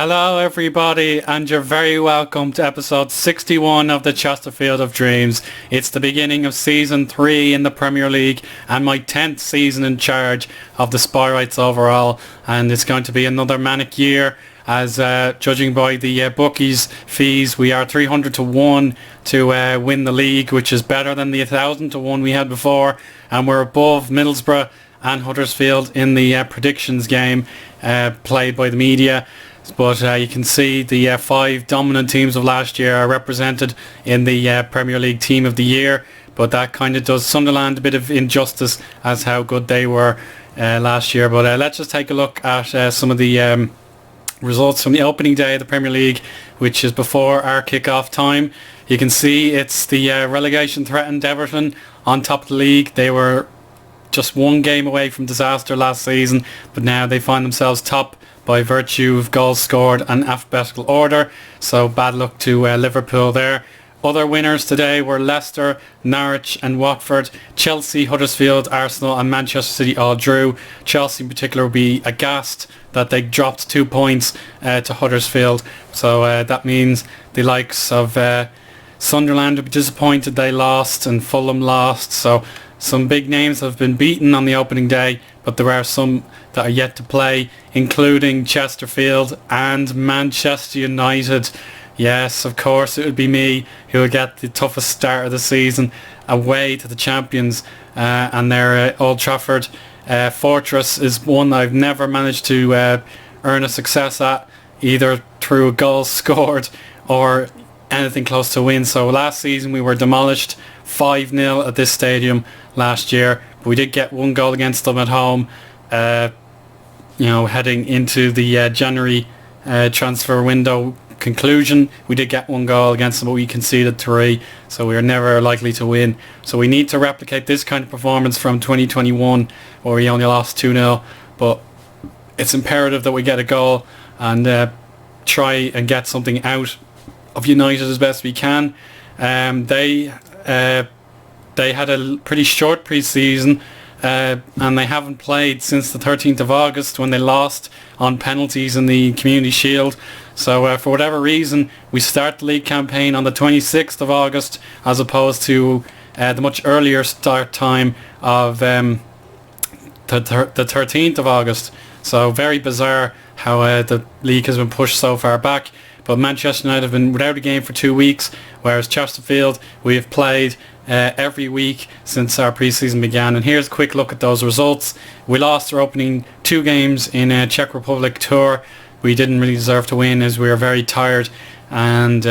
Hello everybody, and you're very welcome to episode 61 of the Chesterfield of Dreams. It's the beginning of season 3 in the Premier League and my 10th season in charge of the Spyrites overall, and it's going to be another manic year as judging by the bookies fees, we are 300 to 1 to win the league, which is better than the 1,000 to 1 we had before, and we're above Middlesbrough and Huddersfield in the predictions game played by the media. But you can see the 5 dominant teams of last year are represented in the Premier League Team of the Year, but that kind of does Sunderland a bit of injustice as how good they were last year. But let's just take a look at some of the results from the opening day of the Premier League, which is before our kick-off time. You can see it's the relegation threatened Everton on top of the league. They were just one game away from disaster last season, but now they find themselves top by virtue of goals scored and alphabetical order, so bad luck to Liverpool there. Other winners today were Leicester, Norwich and Watford. Chelsea, Huddersfield, Arsenal and Manchester City all drew. Chelsea in particular will be aghast that they dropped 2 points to Huddersfield, so that means the likes of Sunderland will be disappointed they lost and Fulham lost, so some big names have been beaten on the opening day, but there are some that are yet to play, including Chesterfield and Manchester United. Yes, of course, it would be me who will get the toughest start of the season away to the champions, and their Old Trafford fortress is one I've never managed to earn a success at, either through a goal scored or anything close to win. So last season we were demolished 5-0 at this stadium last year, but we did get one goal against them at home, heading into the January transfer window conclusion. We did get one goal against them, but we conceded 3, so we are never likely to win. So we need to replicate this kind of performance from 2021 where we only lost 2-0, but it's imperative that we get a goal and try and get something out of United as best we can. They had a pretty short pre-season, and they haven't played since the 13th of August when they lost on penalties in the Community Shield. So for whatever reason, we start the league campaign on the 26th of August as opposed to the much earlier start time of the 13th of August. So very bizarre how the league has been pushed so far back. But Manchester United have been without a game for 2 weeks, whereas Chesterfield, we have played every week since our pre-season began. And here's a quick look at those results. We lost our opening 2 games in a Czech Republic tour. We didn't really deserve to win as we were very tired and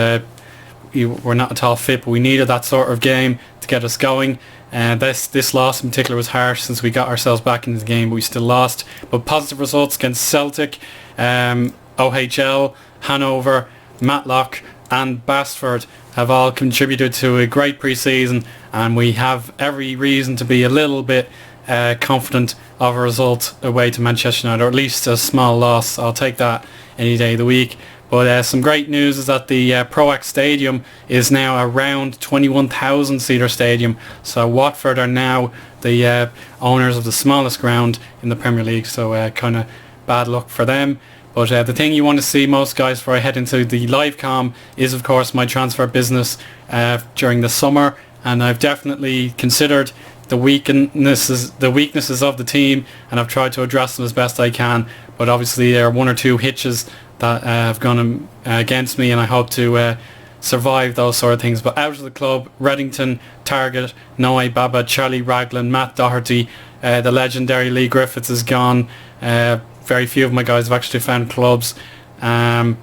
we were not at all fit, but we needed that sort of game to get us going. This loss in particular was harsh since we got ourselves back into the game, but we still lost. But positive results against Celtic, OHL, Hanover, Matlock and Basford have all contributed to a great pre-season, and we have every reason to be a little bit confident of a result away to Manchester United, or at least a small loss. I'll take that any day of the week. But some great news is that the PreMatch Stadium is now a round 21,000 seater stadium, so Watford are now the owners of the smallest ground in the Premier League, so kind of bad luck for them. But the thing you want to see most, guys, before I head into the livecom is of course my transfer business during the summer, and I've definitely considered the weaknesses of the team, and I've tried to address them as best I can. But obviously there are 1 or 2 hitches that have gone against me, and I hope to survive those sort of things. But out of the club, Reddington, Target, Noe Baba, Charlie Raglan, Matt Doherty, the legendary Lee Griffiths is gone. Very few of my guys have actually found clubs, and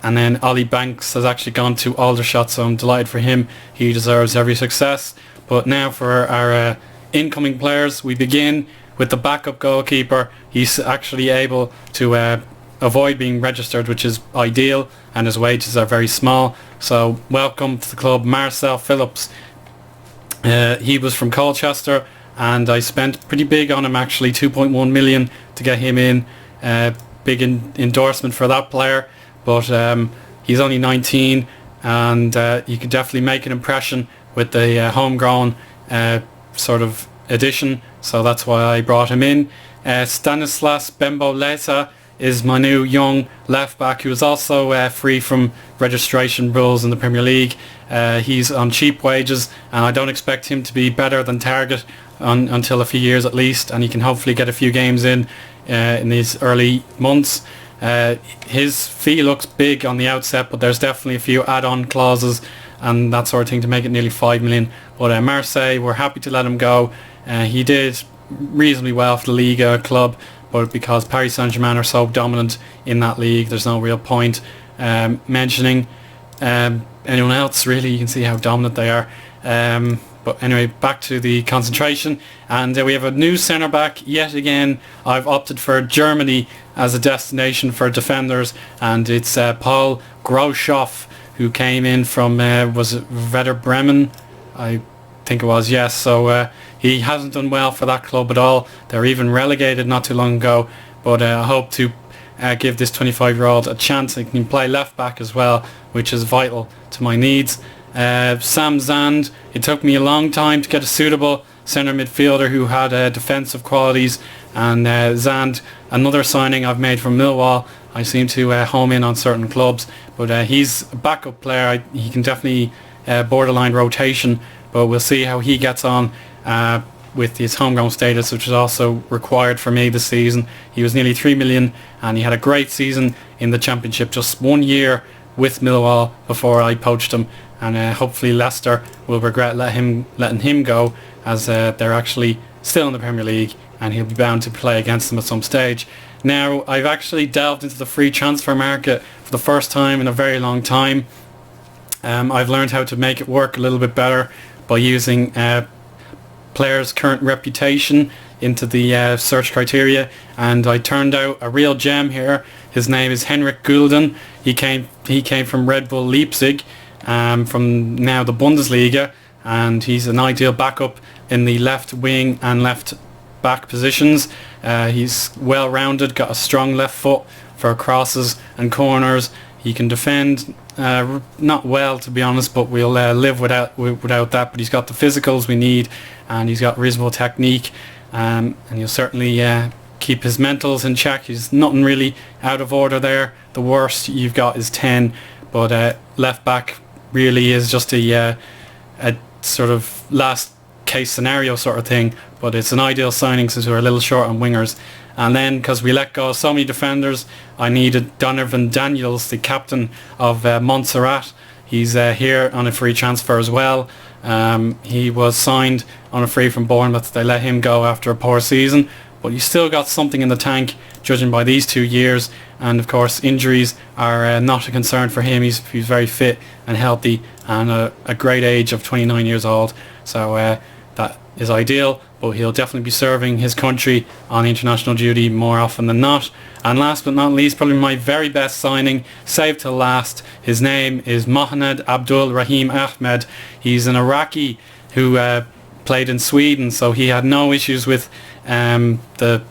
then Ollie Banks has actually gone to Aldershot, so I'm delighted for him. He deserves every success. But now for our incoming players, we begin with the backup goalkeeper. He's actually able to avoid being registered, which is ideal, and his wages are very small. So welcome to the club, Marcel Phillips. He was from Colchester, and I spent pretty big on him actually, 2.1 million to get him in. Big endorsement for that player, but he's only 19, and you could definitely make an impression with the homegrown sort of addition, so that's why I brought him in. Stanislas Bembolesa, is my new young left back who is also free from registration rules in the Premier League. He's on cheap wages, and I don't expect him to be better than Target until a few years at least, and he can hopefully get a few games in these early months. His fee looks big on the outset, but there's definitely a few add-on clauses and that sort of thing to make it nearly 5 million. But Marseille, we're happy to let him go. He did reasonably well for the Liga club, but because Paris Saint-Germain are so dominant in that league, there's no real point mentioning anyone else really. You can see how dominant they are. But anyway, back to the concentration, and we have a new centre back yet again. I've opted for Germany as a destination for defenders, and it's Paul Groschoff, who came in from was it Werder Bremen? I think it was, yes. So he hasn't done well for that club at all. They were even relegated not too long ago, but I hope to give this 25-year-old a chance. He can play left back as well, which is vital to my needs. Sam Zand, it took me a long time to get a suitable centre midfielder who had defensive qualities, and Zand, another signing I've made from Millwall. I seem to home in on certain clubs, but he's a backup player. He can definitely borderline rotation, but we'll see how he gets on with his homegrown status, which is also required for me this season. He was nearly 3 million, and he had a great season in the Championship, just 1 year with Millwall before I poached him, and hopefully Leicester will regret letting him go, as they're actually still in the Premier League and he'll be bound to play against them at some stage. Now, I've actually delved into the free transfer market for the first time in a very long time. I've learned how to make it work a little bit better by using players' current reputation into the search criteria, and I turned out a real gem here. His name is Henrik Gulden. He came from Red Bull Leipzig, from now the Bundesliga, and he's an ideal backup in the left wing and left back positions. He's well rounded, got a strong left foot for crosses and corners. He can defend not well, to be honest, but we'll live without that. But he's got the physicals we need, and he's got reasonable technique, and he'll certainly keep his mentals in check. He's nothing really out of order there. The worst you've got is 10, but left back really is just a sort of last case scenario sort of thing, but it's an ideal signing since we're a little short on wingers. And then, because we let go of so many defenders, I needed Donovan Daniels, the captain of Montserrat. He's here on a free transfer as well. He was signed on a free from Bournemouth. They let him go after a poor season, but he's still got something in the tank, judging by these 2 years. And of course, injuries are not a concern for him. He's very fit and healthy, and a great age of 29 years old. So that is ideal, but he'll definitely be serving his country on international duty more often than not. And last but not least, probably my very best signing, saved till last. His name is Mohamed Abdul Rahim Ahmed. He's an Iraqi who played in Sweden, so he had no issues with the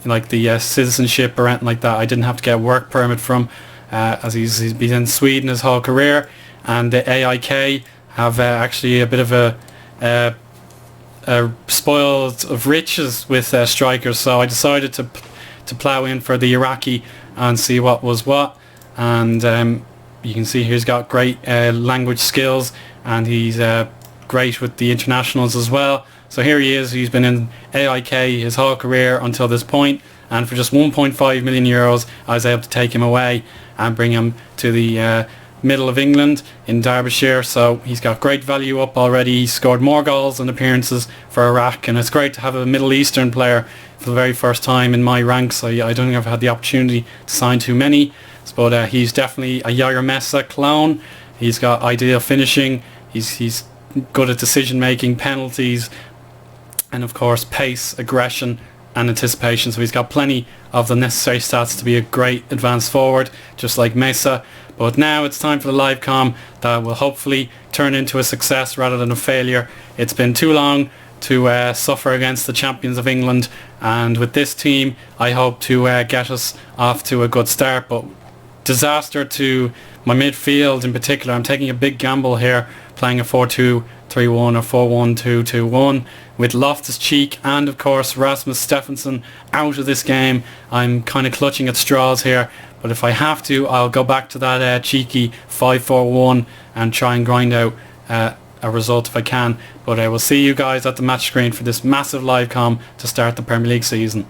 citizenship or anything like that. I didn't have to get a work permit from, as he's been in Sweden his whole career. And the AIK have actually a bit of a spoiled of riches with strikers, so I decided to plough in for the Iraqi and see what was what. And you can see he's got great language skills, and he's great with the internationals as well. So here he is. He's been in AIK his whole career until this point, and for just 1.5 million euros I was able to take him away and bring him to the middle of England in Derbyshire. So he's got great value up already. He's scored more goals and appearances for Iraq, and it's great to have a Middle Eastern player for the very first time in my ranks. I don't think I've had the opportunity to sign too many, but he's definitely a Yair Messa clone. He's got ideal finishing. He's good at decision making, penalties, and of course pace, aggression and anticipation. So he's got plenty of the necessary stats to be a great advanced forward, just like Mesa. But now it's time for the livecom that will hopefully turn into a success rather than a failure. It's been too long to suffer against the champions of England, and with this team I hope to get us off to a good start. But disaster to my midfield in particular. I'm taking a big gamble here, playing a 4-2-3-1 or 4-1-2-2-1 with Loftus-Cheek and of course Rasmus Stephenson out of this game. I'm kind of clutching at straws here, but if I have to, I'll go back to that cheeky 5-4-1 and try and grind out a result if I can. But I will see you guys at the match screen for this massive live com to start the Premier League season.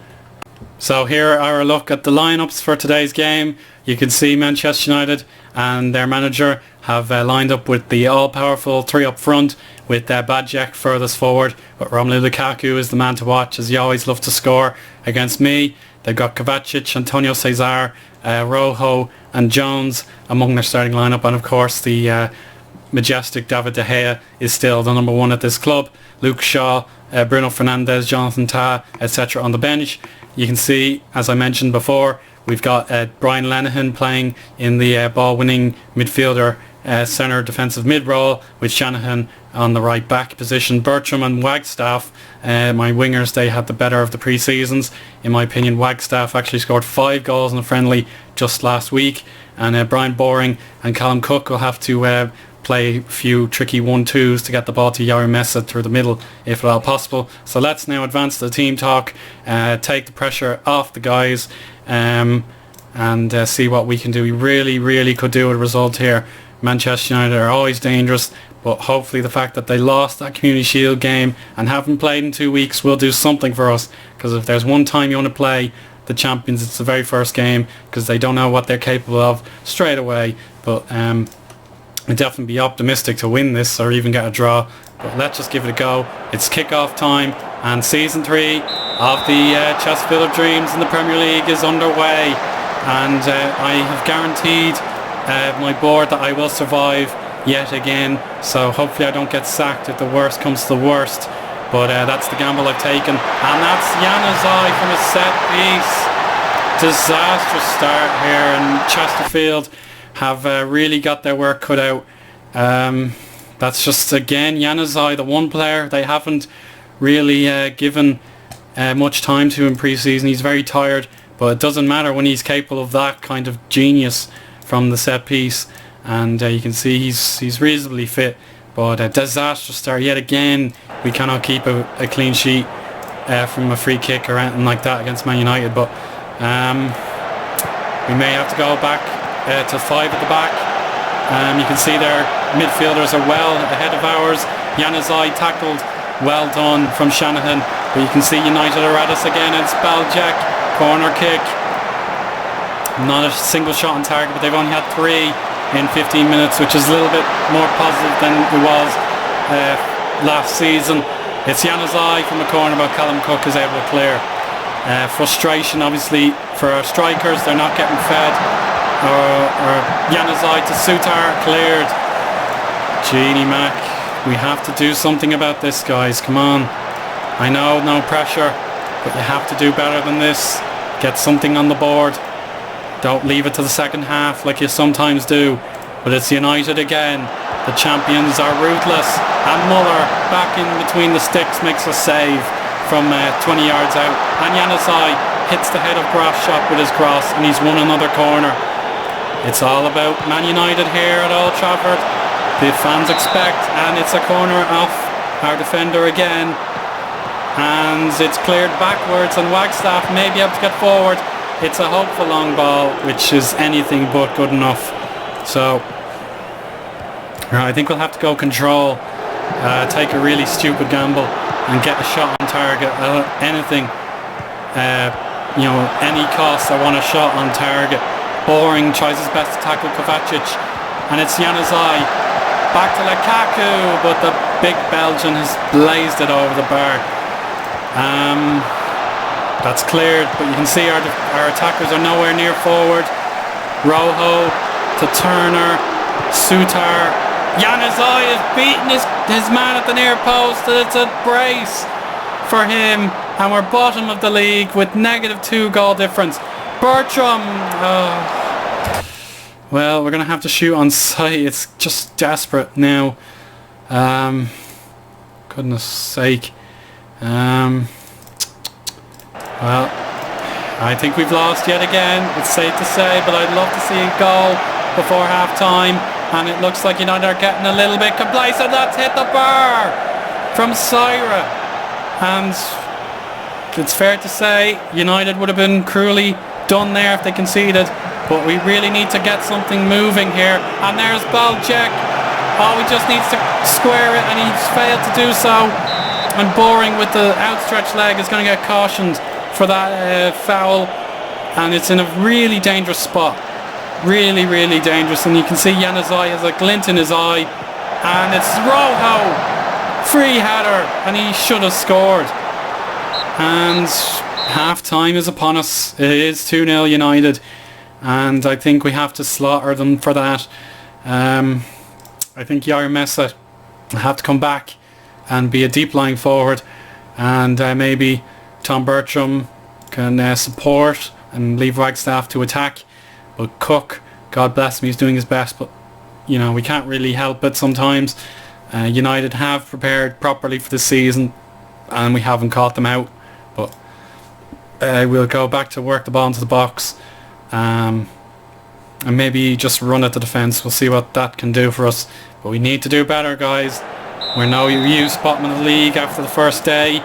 So here are a look at the lineups for today's game. You can see Manchester United and their manager have lined up with the all-powerful three up front with Badjek furthest forward. But Romelu Lukaku is the man to watch, as he always loves to score against me. They've got Kovacic, Antonio Cesar, Rojo and Jones among their starting lineup, and of course the majestic David De Gea is still the number one at this club. Luke Shaw, Bruno Fernandes, Jonathan Tah, etc. on the bench. You can see, as I mentioned before, we've got Brian Lenihan playing in the ball-winning midfielder centre defensive mid-role with Shanahan on the right back position. Bertram and Wagstaff, my wingers, they had the better of the pre-seasons. In my opinion, Wagstaff actually scored 5 goals in a friendly just last week, and Brian Boring and Callum Cook will have to play a few tricky 1-2s to get the ball to Yari Mesa through the middle if at all possible. So let's now advance to the team talk, take the pressure off the guys, and see what we can do. We really could do a result here. Manchester United are always dangerous, but hopefully the fact that they lost that Community Shield game and haven't played in 2 weeks will do something for us, because if there's one time you want to play the champions, it's the very first game, because they don't know what they're capable of straight away. But I'd definitely be optimistic to win this or even get a draw, but let's just give it a go. It's kick-off time and season 3 of the Chesterfield of Dreams in the Premier League is underway, and I have guaranteed my board that I will survive yet again, so hopefully I don't get sacked if the worst comes to the worst, but that's the gamble I've taken. And that's Januzaj from a set piece. Disastrous start here, and Chesterfield have really got their work cut out. That's just, again, Januzaj, the one player they haven't really given much time to in pre-season. He's very tired, but it doesn't matter when he's capable of that kind of genius from the set piece. And you can see he's reasonably fit, but a disastrous start yet again. We cannot keep a clean sheet from a free kick or anything like that against Man United, but we may have to go back to 5 at the back. You can see their midfielders are well ahead of ours. Januzaj tackled, well done from Shanahan, but you can see United are at us again. It's Badjek, corner kick. Not a single shot on target, but they've only had 3 in 15 minutes, which is a little bit more positive than it was last season. It's Januzaj from the corner, but Callum Cook is able to clear. Frustration obviously for our strikers, they're not getting fed. Or Januzaj to Sutar, cleared. Genie Mac, we have to do something about this, guys, come on. I know, no pressure, but you have to do better than this. Get something on the board. Don't leave it to the second half like you sometimes do. But it's United again. The champions are ruthless. And Muller, back in between the sticks, makes a save from 20 yards out. And Januzaj hits the head of Grass shot with his cross, and he's won another corner. It's all about Man United here at Old Trafford. The fans expect, and it's a corner off our defender again. And it's cleared backwards, and Wagstaff may be able to get forward. It's a hopeful long ball, which is anything but good enough. So I think we'll have to go control, take a really stupid gamble and get a shot on target. Anything, any cost, I want a shot on target. Boring tries his best to tackle Kovacic, and it's Januzaj back to Lukaku, but the big Belgian has blazed it over the bar. That's cleared, but you can see our attackers are nowhere near forward. Rojo to Turner, Sutar. Januzaj has beaten his man at the near post, and it's a brace for him, and we're bottom of the league with -2 goal difference. Bertram, well, we're going to have to shoot on sight. It's just desperate now. Goodness sake. Well, I think we've lost yet again, it's safe to say, but I'd love to see a goal before half-time, and it looks like United are getting a little bit complacent. That's hit the bar from Syra, and it's fair to say United would have been cruelly done there if they conceded, but we really need to get something moving here. And there's Balcek. Oh, he just needs to square it, and he's failed to do so, and Boring with the outstretched leg is going to get cautioned for that foul, and it's in a really dangerous spot, really dangerous, and you can see Januzaj has a glint in his eye, and it's Rojo, free header, and he should have scored. And half time is upon us. It is 2-0 United, and I think we have to slaughter them for that. I think Yair Messa will have to come back and be a deep lying forward, and maybe Tom Bertram can support and leave Wagstaff to attack. But Cook, God bless him, he's doing his best, but you know, we can't really help it sometimes. United have prepared properly for the season and we haven't caught them out, but we'll go back to work the ball into the box, and maybe just run at the defence. We'll see what that can do for us, but we need to do better, guys. We're no use bottom of the league after the first day.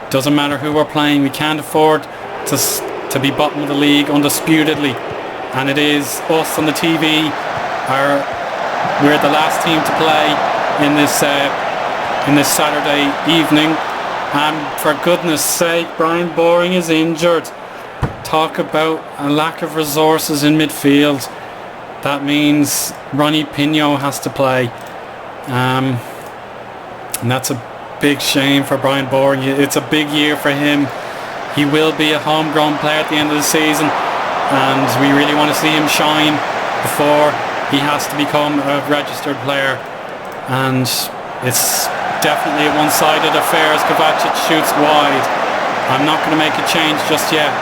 Doesn't matter who we're playing, we can't afford to be bottom of the league undisputedly, and it is us on the TV. We're the last team to play in this Saturday evening, and for goodness sake, Brian Boring is injured. Talk about a lack of resources in midfield. That means Ronnie Pinho has to play, and that's a big shame for Brian Boring. It's a big year for him. He will be a homegrown player at the end of the season, and we really want to see him shine before he has to become a registered player. And it's definitely a one-sided affair as Kovacic shoots wide. I'm not going to make a change just yet,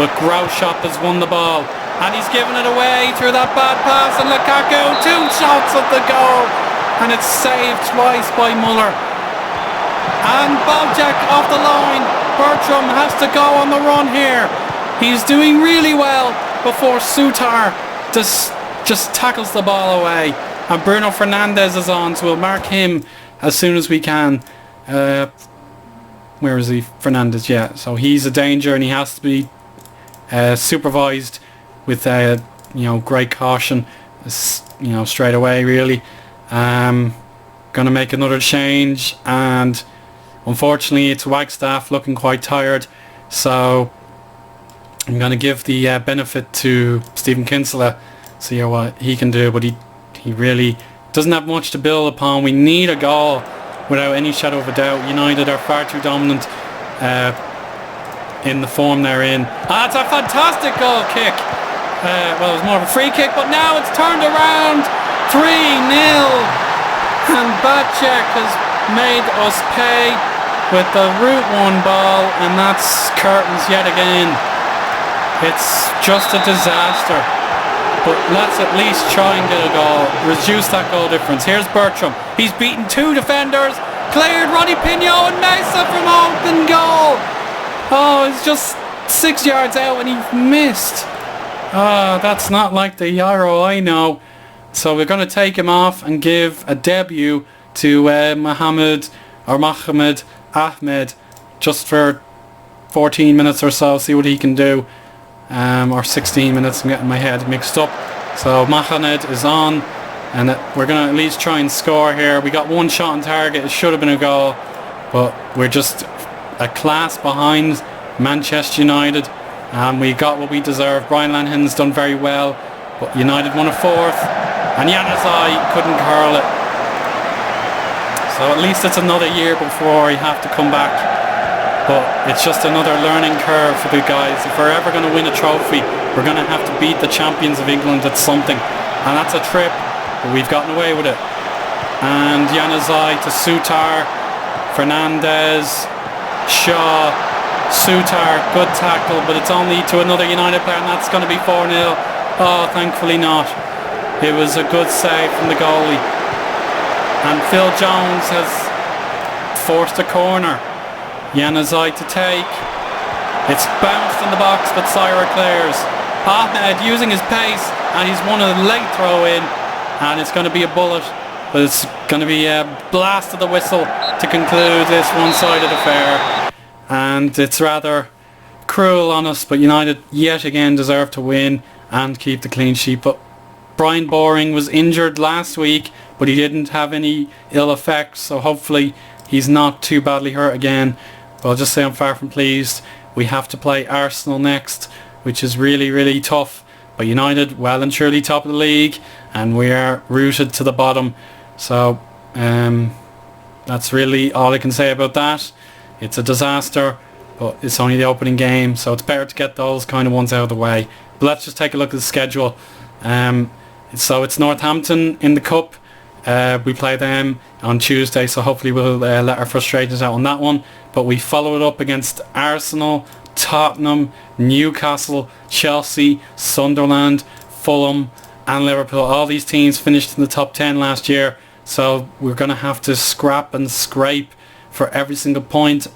but Grauschop has won the ball, and he's given it away through that bad pass, and Lukaku, 2 shots at the goal, and it's saved twice by Muller. And Balcek off the line. Bertram has to go on the run here. He's doing really well before Sutar just tackles the ball away. And Bruno Fernandes is on, so we'll mark him as soon as we can. Where is he? Fernandes, yeah. So he's a danger, and he has to be supervised with great caution, straight away really. Gonna make another change, and unfortunately it's Wagstaff looking quite tired, so I'm gonna give the benefit to Stephen Kinsella, see what he can do, but he really doesn't have much to build upon. We need a goal without any shadow of a doubt. United are far too dominant in the form they're in. That's a fantastic goal kick. Well, it was more of a free kick, but now it's turned around. 3-0. And Balcek has made us pay with the Route 1 ball, and that's curtains yet again. It's just a disaster. But let's at least try and get a goal, reduce that goal difference. Here's Bertram. He's beaten 2 defenders, cleared Ronnie Pinho, and Mesa from open goal. Oh, it's just 6 yards out and he missed. That's not like the Yarrow I know. So we're going to take him off and give a debut to Mohamed Ahmed just for 14 minutes or so, see what he can do. Or 16 minutes, I'm getting my head mixed up. So Mohamed is on, and we're going to at least try and score here. We got 1 shot on target, it should have been a goal, but we're just a class behind Manchester United, and we got what we deserve. Brian Lanhin's done very well, but United won a 4th. And Januzaj couldn't curl it. So at least it's another year before we have to come back. But it's just another learning curve for the guys. If we're ever going to win a trophy, we're going to have to beat the champions of England at something. And that's a trip, but we've gotten away with it. And Januzaj to Sutar, Fernandes, Shaw, Sutar, good tackle, but it's only to another United player, and that's going to be 4-0. Oh, thankfully not. It was a good save from the goalie. And Phil Jones has forced a corner. Januzaj to take. It's bounced in the box, but Syra clears. Ahmed using his pace, and he's won a late throw in, and it's going to be a bullet, but it's going to be a blast of the whistle to conclude this one-sided affair. And it's rather cruel on us, but United yet again deserve to win and keep the clean sheet. But Brian Boring was injured last week, but he didn't have any ill effects, so hopefully he's not too badly hurt again. But I'll just say I'm far from pleased. We have to play Arsenal next, which is really, really tough. But United, well and truly top of the league, and we are rooted to the bottom. So that's really all I can say about that. It's a disaster, but it's only the opening game, so it's better to get those kind of ones out of the way. But let's just take a look at the schedule. So it's Northampton in the Cup. We play them on Tuesday, so hopefully we'll let our frustrations out on that one. But we follow it up against Arsenal, Tottenham, Newcastle, Chelsea, Sunderland, Fulham and Liverpool. All these teams finished in the top 10 last year, so we're going to have to scrap and scrape for every single point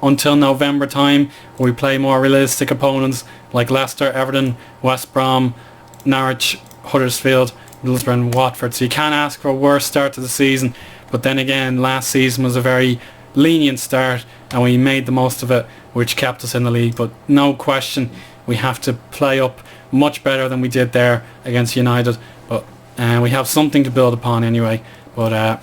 until November time, where we play more realistic opponents like Leicester, Everton, West Brom, Norwich, Huddersfield, Middlesbrough and Watford. So you can't ask for a worse start to the season. But then again, last season was a very lenient start and we made the most of it, which kept us in the league. But no question, we have to play up much better than we did there against United. But we have something to build upon anyway. But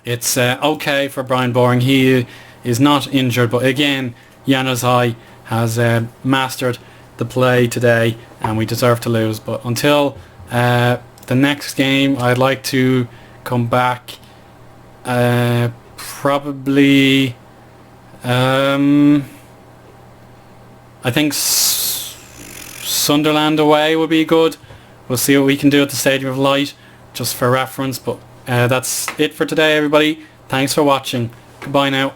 it's okay for Brian Boring. He is not injured, but again, Januzaj has mastered the play today and we deserve to lose. But until the next game, I'd like to come back probably I think Sunderland away would be good. We'll see what we can do at the Stadium of Light, just for reference. But that's it for today, everybody. Thanks for watching. Goodbye now.